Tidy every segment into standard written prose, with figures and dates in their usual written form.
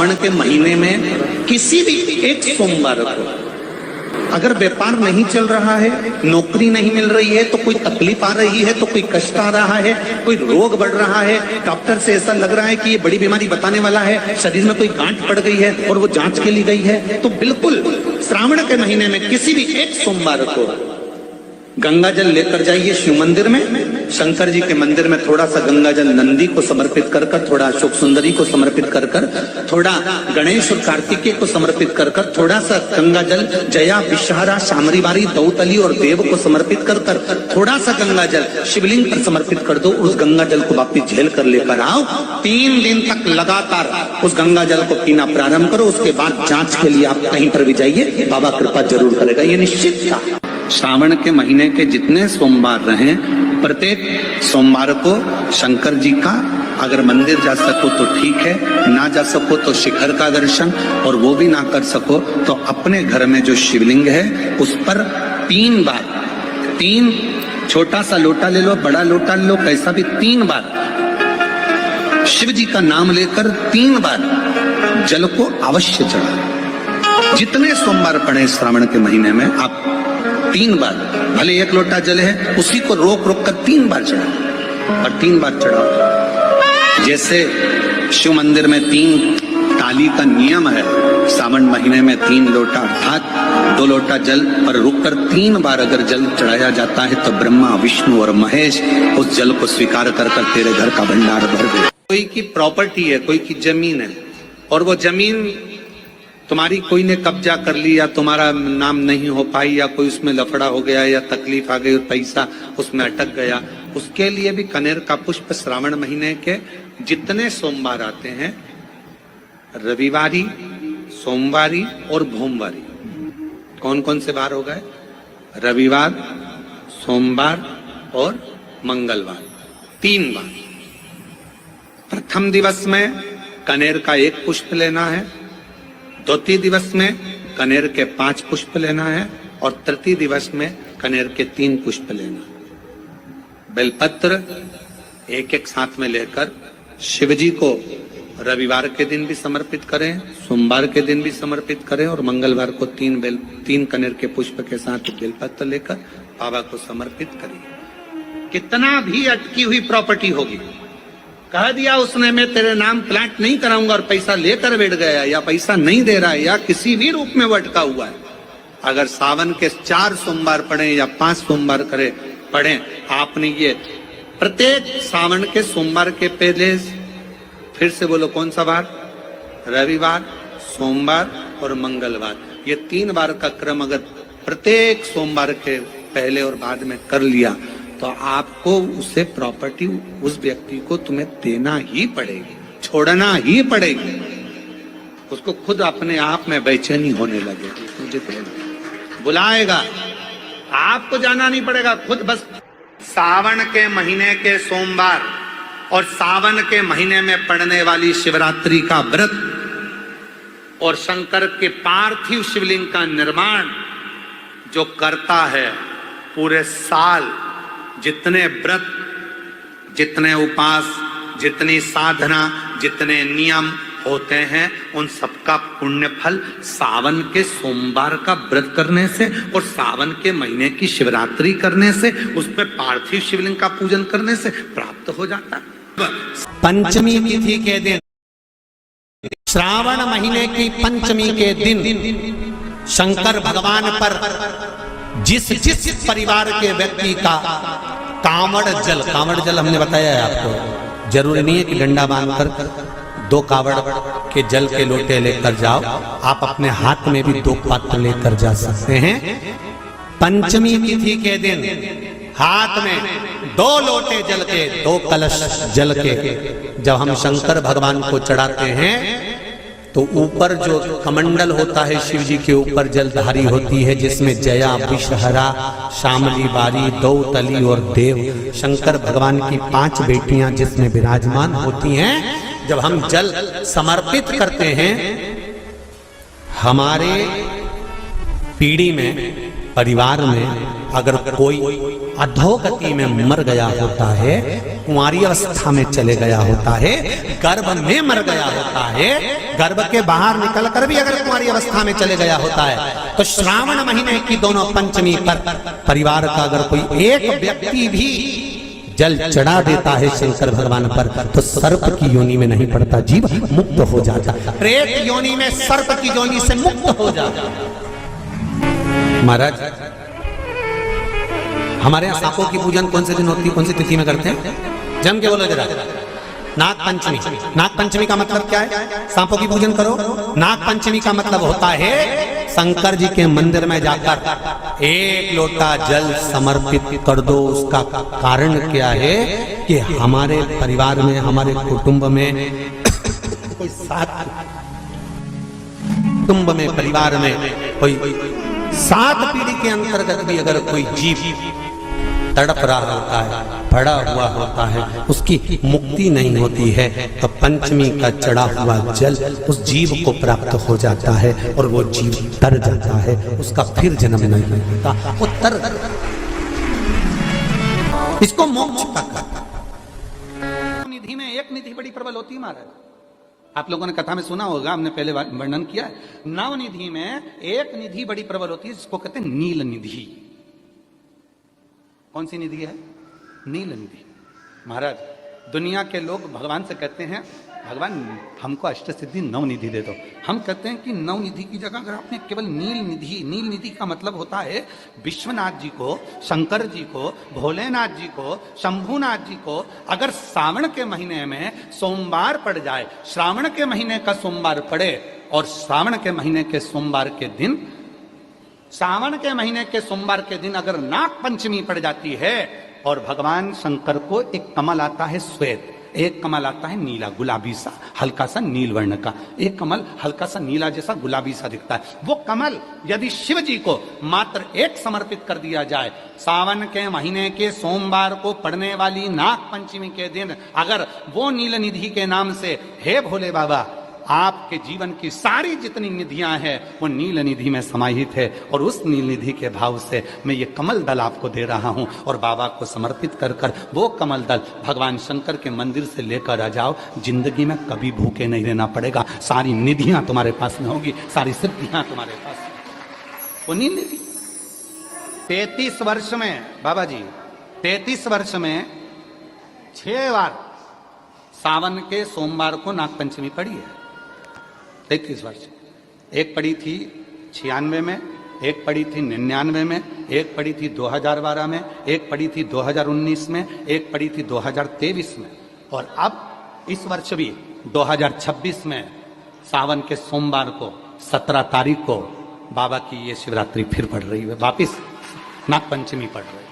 श्रावण के महीने में किसी भी एक सोमवार को अगर व्यापार नहीं चल रहा है, नौकरी नहीं मिल रही है, तो कोई तकलीफ आ रही है, तो कोई कष्ट आ रहा है, कोई रोग बढ़ रहा है, डॉक्टर से ऐसा लग रहा है कि ये बड़ी बीमारी बताने वाला है, शरीर में कोई गांठ पड़ गई है और वो जांच के लिए गई है, तो बिल्कुल श्रावण के महीने में किसी भी एक सोमवार को गंगा जल लेकर जाइए शिव मंदिर में। शंकर जी के मंदिर में थोड़ा सा गंगा जल नंदी को समर्पित कर कर, थोड़ा अशोक सुंदरी को समर्पित कर कर, थोड़ा गणेश और कार्तिकेय को समर्पित कर कर, थोड़ा सा गंगा जल जया विषहारा शामरीवारी दौतली और देव को समर्पित कर कर, थोड़ा सा गंगा जल शिवलिंग पर समर्पित कर दो। उस गंगा जल को वापिस झेल कर लेकर आओ। 3 दिन तक लगातार उस गंगा जल को पीना प्रारंभ करो। उसके बाद जांच के लिए आप कहीं पर भी जाइए, बाबा कृपा जरूर करेगा, ये निश्चित था। श्रावण के महीने के जितने सोमवार रहे, प्रत्येक सोमवार को शंकर जी का अगर मंदिर जा सको तो ठीक है, ना जा सको तो शिखर का दर्शन, और वो भी ना कर सको तो अपने घर में जो शिवलिंग है उस पर 3 बार, 3 छोटा सा लोटा ले लो, बड़ा लोटा ले लो, कैसा भी 3 बार शिव जी का नाम लेकर 3 बार जल को अवश्य चढ़ाओ। जितने सोमवार पड़े श्रावण के महीने में आप 3 बार, भले 1 लोटा जल है उसी को रोक रोक कर 3 बार चढ़ाओ और 3 बार चढ़ाओ। जैसे शिव मंदिर में 3 ताली का नियम है, सावन महीने में 3 लोटा अर्थात 2 लोटा जल पर रुक कर 3 बार अगर जल चढ़ाया जाता है तो ब्रह्मा विष्णु और महेश उस जल को स्वीकार कर कर तेरे घर का भंडार भर दे। कोई की प्रॉपर्टी है, कोई की जमीन है, और वो जमीन तुम्हारी कोई ने कब्जा कर ली, या तुम्हारा नाम नहीं हो पाई, या कोई उसमें लफड़ा हो गया, या तकलीफ आ गई और पैसा उसमें अटक गया, उसके लिए भी कनेर का पुष्प श्रावण महीने के जितने सोमवार आते हैं, रविवारी, सोमवारी और भोमवारी, कौन कौन से बार हो गए? रविवार, सोमवार और मंगलवार, 3 बार। प्रथम दिवस में कनेर का 1 पुष्प लेना है, द्वितीय दिवस में कनेर के 5 पुष्प लेना है, और तृतीय दिवस में कनेर के 3 पुष्प लेना। बेलपत्र 1-1 साथ में लेकर शिव जी को रविवार के दिन भी समर्पित करें, सोमवार के दिन भी समर्पित करें, और मंगलवार को 3 कनेर के पुष्प के साथ बेलपत्र लेकर बाबा को समर्पित करिए। कितना भी अटकी हुई प्रॉपर्टी होगी, कह दिया उसने मैं तेरे नाम प्लाट नहीं कराऊंगा और पैसा लेकर बैठ गया, या पैसा नहीं दे रहा है, या किसी भी रूप में वो अटका हुआ है, अगर सावन के 4 सोमवार पढ़े या 5 सोमवार पढ़े, आपने ये प्रत्येक सावन के सोमवार के पहले, फिर से बोलो कौन सा बार? रविवार, सोमवार और मंगलवार, ये 3 बार का क्रम अगर प्रत्येक सोमवार के पहले और बाद में कर लिया तो आपको उसे प्रॉपर्टी उस व्यक्ति को तुम्हें देना ही पड़ेगी, छोड़ना ही पड़ेगी। उसको खुद अपने आप में बेचैनी होने लगेगी, मुझे बुलाएगा, आपको जाना नहीं पड़ेगा, खुद बस। सावन के महीने के सोमवार और सावन के महीने में पड़ने वाली शिवरात्रि का व्रत और शंकर के पार्थिव शिवलिंग का निर्माण जो करता है, पूरे साल जितने व्रत, जितने उपास, जितनी साधना, जितने नियम होते हैं, उन सबका पुण्य फल सावन के सोमवार का व्रत करने से और सावन के महीने की शिवरात्रि करने से, उस पे पार्थिव शिवलिंग का पूजन करने से प्राप्त हो जाता है। पंचमी तिथि के दिन, श्रावण महीने की पंचमी के दिन शंकर भगवान पर जिस परिवार के व्यक्ति का कांवड़ जल हमने बताया है आपको, जरूरी नहीं है कि डंडा बांधकर 2 कावड़ के जल के लोटे लेकर जाओ, आप अपने हाथ में भी 2 पात्र लेकर जा सकते हैं। पंचमी तिथि के दिन हाथ में 2 लोटे जल के, 2 कलश जल के जब हम शंकर भगवान को चढ़ाते हैं तो ऊपर जो कमंडल होता है शिव जी के ऊपर जलधारी होती है, जिसमें जया विषहरा शामली बारी दौतली और देव शंकर भगवान की 5 बेटियां जिसमें विराजमान होती हैं। जब हम जल समर्पित करते हैं, हमारे पीढ़ी में परिवार में अगर कोई अधोगति में मर गया होता है, कुंवारी अवस्था में चले गया होता है, गर्भ में मर गया होता है, गर्भ के बाहर निकल कर भी अगर कुंवारी अवस्था में चले गया होता है, तो श्रावण महीने की दोनों पंचमी पर परिवार का अगर कोई एक व्यक्ति भी जल चढ़ा देता है शंकर भगवान पर, तो सर्प की योनि में नहीं पड़ता, जीव मुक्त हो जाता, प्रेत योनि में सर्प की योनि से मुक्त हो जाता। महाराज, हमारे यहाँ सांपों की पूजन कौन से दिन होती है, कौन सी तिथि में करते हैं? जम के बोलो जरा। नाग पंचमी। नाग पंचमी का मतलब क्या है? सांपों की पूजन करो। नाग पंचमी का मतलब होता है शंकर जी के मंदिर में जाकर एक लोटा जल समर्पित कर दो। उसका कारण क्या है कि हमारे परिवार में, हमारे कुटुंब में कोई कुटुंब में, परिवार में कोई 7 पीढ़ी के अंतर्गत भी अगर कोई जीव तड़प रहा होता है, पड़ा हुआ होता है, उसकी मुक्ति नहीं होती है, तो पंचमी का चढ़ा हुआ जल उस जीव को प्राप्त हो जाता है और वो जीव तर जाता है, उसका फिर जन्म नहीं होता, वो तर, इसको मोक्ष का निधि में एक निधि बड़ी प्रबल होती है महाराज। आप लोगों ने कथा में सुना होगा, हमने पहले वर्णन किया है, नवनिधि में एक निधि बड़ी प्रबल होती है जिसको कहते हैं नील निधि। कौन सी निधि है? नील निधि। महाराज, दुनिया के लोग भगवान से कहते हैं, भगवान हमको अष्ट सिद्धि नवनिधि दे दो। हम कहते हैं कि नवनिधि की जगह अगर आपने केवल नील निधि, नील निधि का मतलब होता है विश्वनाथ जी को, शंकर जी को, भोलेनाथ जी को, शंभुनाथ जी को अगर श्रावण के महीने में सोमवार पड़ जाए, श्रावण के महीने का सोमवार पड़े और श्रावण के महीने के सोमवार के दिन, श्रावण के महीने के सोमवार के दिन अगर नाग पंचमी पड़ जाती है और भगवान शंकर को एक कमल आता है श्वेत, एक कमल आता है नीला, गुलाबी सा, हल्का सा नील वर्ण का, एक कमल हल्का सा नीला जैसा गुलाबी सा दिखता है, वो कमल यदि शिव जी को मात्र एक समर्पित कर दिया जाए, सावन के महीने के सोमवार को पड़ने वाली नाग पंचमी के दिन अगर वो नील निधि के नाम से, हे भोले बाबा आपके जीवन की सारी जितनी निधियां हैं वो नील निधि में समाहित है, और उस नील निधि के भाव से मैं ये कमल दल आपको दे रहा हूं और बाबा को समर्पित कर कर वो कमल दल भगवान शंकर के मंदिर से लेकर आ जाओ, जिंदगी में कभी भूखे नहीं रहना पड़ेगा, सारी निधियां तुम्हारे पास में होगी, सारी सिद्धियां तुम्हारे पास में। वो नील निधि 33 वर्ष में, बाबा जी 33 वर्ष में 6 बार सावन के सोमवार को नाग पंचमी पड़ी है। 33 वर्ष। एक पड़ी थी 96 में, एक पड़ी थी 99 में, एक पड़ी थी 2012 में, एक पड़ी थी 2019 में, एक पड़ी थी 2023 में, और अब इस वर्ष भी 2026 में सावन के सोमवार को 17 तारीख को बाबा की ये शिवरात्रि फिर पड़ रही है, वापिस नाग पंचमी पड़ रही है,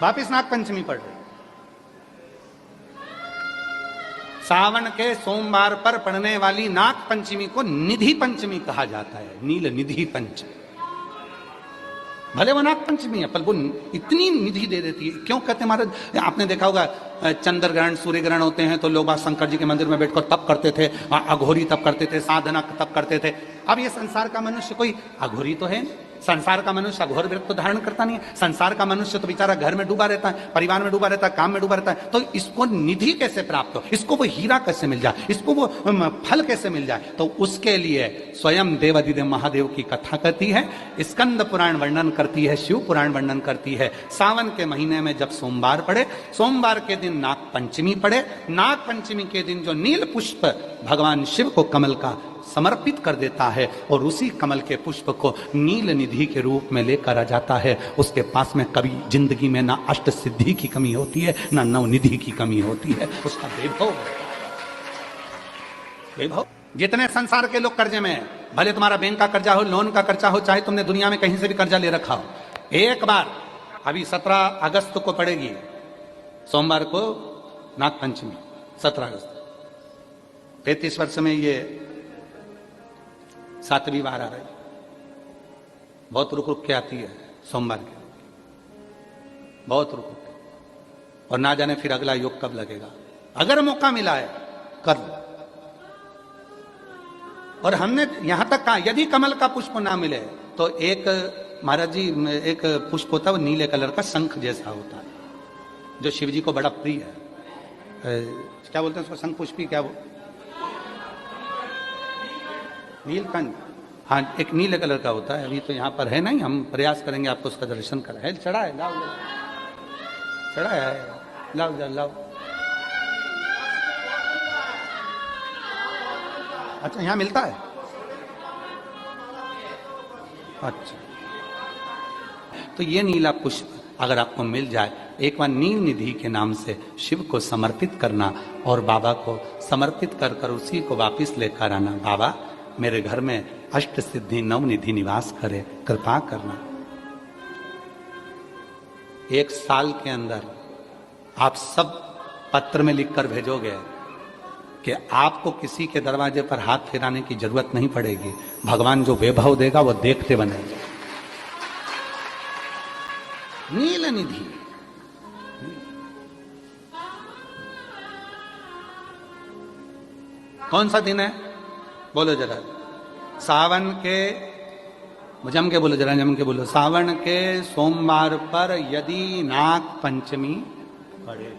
वापिस नाग पंचमी पड़ रही है। सावन के सोमवार पर पड़ने वाली नाग पंचमी को निधि पंचमी कहा जाता है, नील निधि पंचमी। भले वो नाग पंचमी है पर वो इतनी निधि दे देती है। क्यों कहते हैं महाराज? आपने देखा होगा चंद्र ग्रहण, सूर्य ग्रहण होते हैं तो लोग शंकर जी के मंदिर में बैठकर तप करते थे, अघोरी तप करते थे, साधना तप करते थे। अब ये संसार का मनुष्य कोई अघोरी तो है, संसार का मनुष्य अघोर व्रत तो धारण करता नहीं है। संसार का मनुष्य तो बेचारा घर में डूबा रहता है, परिवार में डूबा रहता है, काम में डूबा रहता है। तो इसको निधि कैसे प्राप्त हो, इसको वो हीरा कैसे मिल जाए, इसको वो फल कैसे मिल जाए? तो उसके लिए स्वयं देवाधिदेव महादेव की कथा कहती है, स्कंद पुराण वर्णन करती है, शिव पुराण वर्णन करती है। सावन के महीने में जब सोमवार पड़े, सोमवार के दिन नाग पंचमी पड़े, नाग पंचमी के दिन जो नील पुष्प भगवान शिव को कमल का समर्पित कर देता है और उसी कमल के पुष्प को नील निधि के रूप में लेकर आ जाता है, उसके पास में कभी जिंदगी में ना अष्ट सिद्धि की कमी होती है, ना नवनिधि की कमी होती है। उसका वैभव, वैभव। जितने संसार के लोग कर्जे में हैं, भले तुम्हारा बैंक का कर्जा हो, लोन का कर्जा हो, चाहे तुमने दुनिया में कहीं से भी कर्जा ले रखा हो, एक बार अभी 17 अगस्त को पड़ेगी, सोमवार को नाग पंचमी, 17 अगस्त। 33 वर्ष में ये 7वीं बार आ रही, बहुत रुक रुक के आती है सोमवार के, बहुत रुक रुक के, और ना जाने फिर अगला योग कब लगेगा। अगर मौका मिला है कर लो, और हमने यहां तक कहा यदि कमल का पुष्प ना मिले तो एक महाराज जी एक पुष्प होता है वो नीले कलर का शंख जैसा होता है जो शिव जी को बड़ा प्रिय है। क्या बोलते हैं उसको, शंख पुष्पी, क्या वो नीलकंठ, हाँ एक नीले कलर का होता है। अभी तो यहाँ पर है नहीं, हम प्रयास करेंगे आपको उसका दर्शन कराए। चढ़ा है, लाओ चढ़ा है, लाओ लाओ। अच्छा यहाँ मिलता है, अच्छा। तो ये नीला पुष्प अगर आपको मिल जाए, एक बार नील निधि के नाम से शिव को समर्पित करना और बाबा को समर्पित कर कर उसी को वापस लेकर आना। बाबा मेरे घर में अष्ट सिद्धि नव निधि निवास करे, कृपा करना। 1 साल के अंदर आप सब पत्र में लिखकर भेजोगे कि आपको किसी के दरवाजे पर हाथ फिराने की जरूरत नहीं पड़ेगी। भगवान जो वैभव देगा वो देखते बनेंगे। नील निधि, कौन सा दिन है बोलो जरा, सावन के, जम के बोलो जरा, जम के बोलो। सावन के सोमवार पर यदि नाग पंचमी पड़े,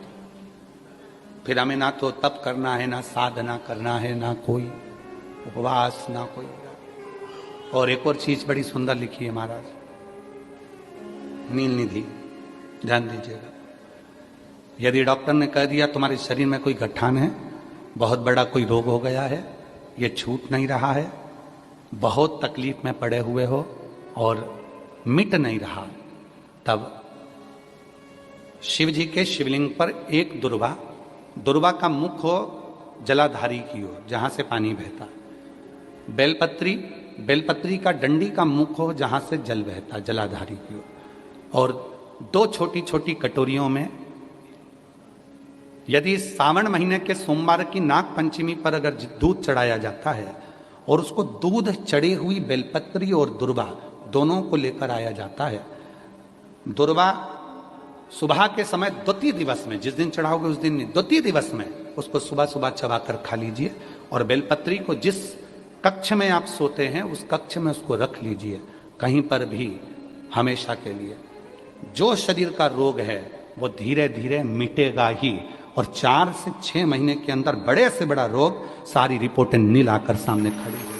फिर हमें ना तो तप करना है, ना साधना करना है, ना कोई उपवास, ना कोई। और एक और चीज बड़ी सुंदर लिखी है महाराज, नील निधि, ध्यान दीजिएगा। यदि डॉक्टर ने कह दिया तुम्हारे शरीर में कोई गठान है, बहुत बड़ा कोई रोग हो गया है, ये छूट नहीं रहा है, बहुत तकलीफ में पड़े हुए हो और मिट नहीं रहा, तब शिव जी के शिवलिंग पर एक दुर्वा का मुख हो जलाधारी की ओर जहां से पानी बहता, बेलपत्री का डंडी का मुख हो जहां से जल बहता जलाधारी की ओर, और 2 छोटी छोटी कटोरियों में यदि सावन महीने के सोमवार की नाग पंचमी पर अगर दूध चढ़ाया जाता है और उसको दूध चढ़ी हुई बेलपत्री और दुर्वा दोनों को लेकर आया जाता है, दुर्वा सुबह के समय द्वितीय दिवस में, जिस दिन चढ़ाओगे उस दिन नहीं, द्वितीय दिवस में उसको सुबह सुबह चबाकर खा लीजिए, और बेलपत्री को जिस कक्ष में आप सोते हैं उस कक्ष में उसको रख लीजिए, कहीं पर भी हमेशा के लिए। जो शरीर का रोग है वो धीरे धीरे मिटेगा ही, और 4 से 6 महीने के अंदर बड़े से बड़ा रोग सारी रिपोर्टें नील आकर सामने खड़ी हुई।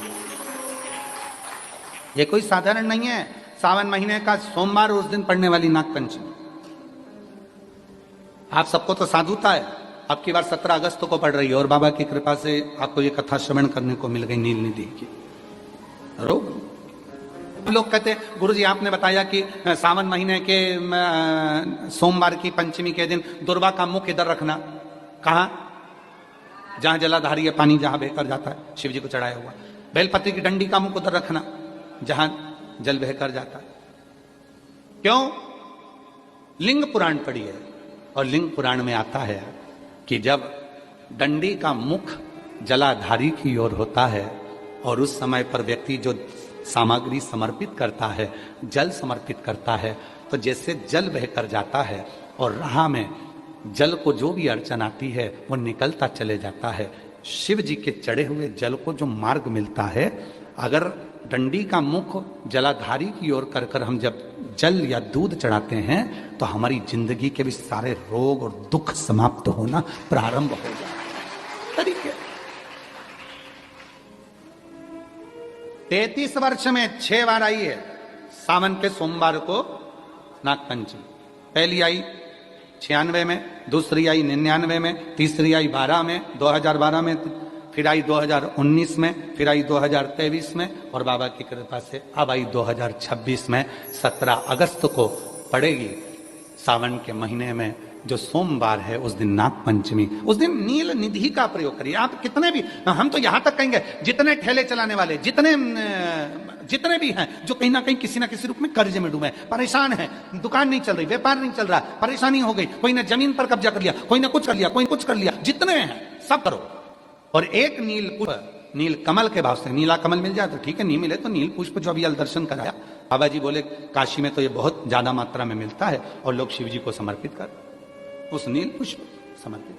ये कोई साधारण नहीं है। सावन महीने का सोमवार उस दिन पड़ने वाली नाग पंचमी, आप सबको तो साधुता है, अब की बार 17 अगस्त को पड़ रही है, और बाबा की कृपा से आपको ये कथा श्रवण करने को मिल गई नील निधि की। रोग लोग कहते गुरुजी आपने बताया कि सावन महीने के सोमवार की पंचमी के दिन दुर्वा का मुख इधर रखना, कहां, जहां जलाधारी है, पानी जहां बहकर जाता है, शिव जी को चढ़ाया हुआ। बेलपत्री की डंडी का मुख उधर रखना जहां जल बहकर जाता है। क्यों? लिंग पुराण पढ़ी है, और लिंग पुराण में आता है कि जब डंडी का मुख जलाधारी की ओर होता है और उस समय पर व्यक्ति जो सामग्री समर्पित करता है, जल समर्पित करता है, तो जैसे जल बहकर जाता है और राह में जल को जो भी अड़चन आती है वो निकलता चले जाता है। शिव जी के चढ़े हुए जल को जो मार्ग मिलता है, अगर डंडी का मुख जलाधारी की ओर कर कर हम जब जल या दूध चढ़ाते हैं तो हमारी जिंदगी के भी सारे रोग और दुख समाप्त होना प्रारंभ हो जाए। तरीके 33 वर्ष में 6 बार आई है सावन के सोमवार को नागपंचमी। पहली आई 96 में, दूसरी आई 99 में, तीसरी आई 12 में, 2012 में, फिर आई 2019 में, फिर आई 2023 में, और बाबा की कृपा से अब आई 2026 में। 17 अगस्त को पड़ेगी सावन के महीने में जो सोमवार है, उस दिन नाग पंचमी, उस दिन नील निधि का प्रयोग करिए। आप कितने भी, हम तो यहां तक कहेंगे जितने ठेले चलाने वाले, जितने भी हैं जो कहीं ना कहीं किसी ना किसी रूप में कर्ज में डूबे, परेशान है, दुकान नहीं चल रही, व्यापार नहीं चल रहा, परेशानी हो गई, कोई ने जमीन पर कब्जा कर लिया, कोई ने कुछ कर लिया, कोई कुछ कर लिया, जितने हैं सब करो। और एक नील कमल के भाव से, नीला कमल मिल जाए तो ठीक है, नहीं मिले तो नील पुष्प जो अभी दर्शन कराया, बाबा जी बोले काशी में तो ये बहुत ज्यादा मात्रा में मिलता है, और लोग शिव जी को समर्पित कर उस नील पुष्प समर्पित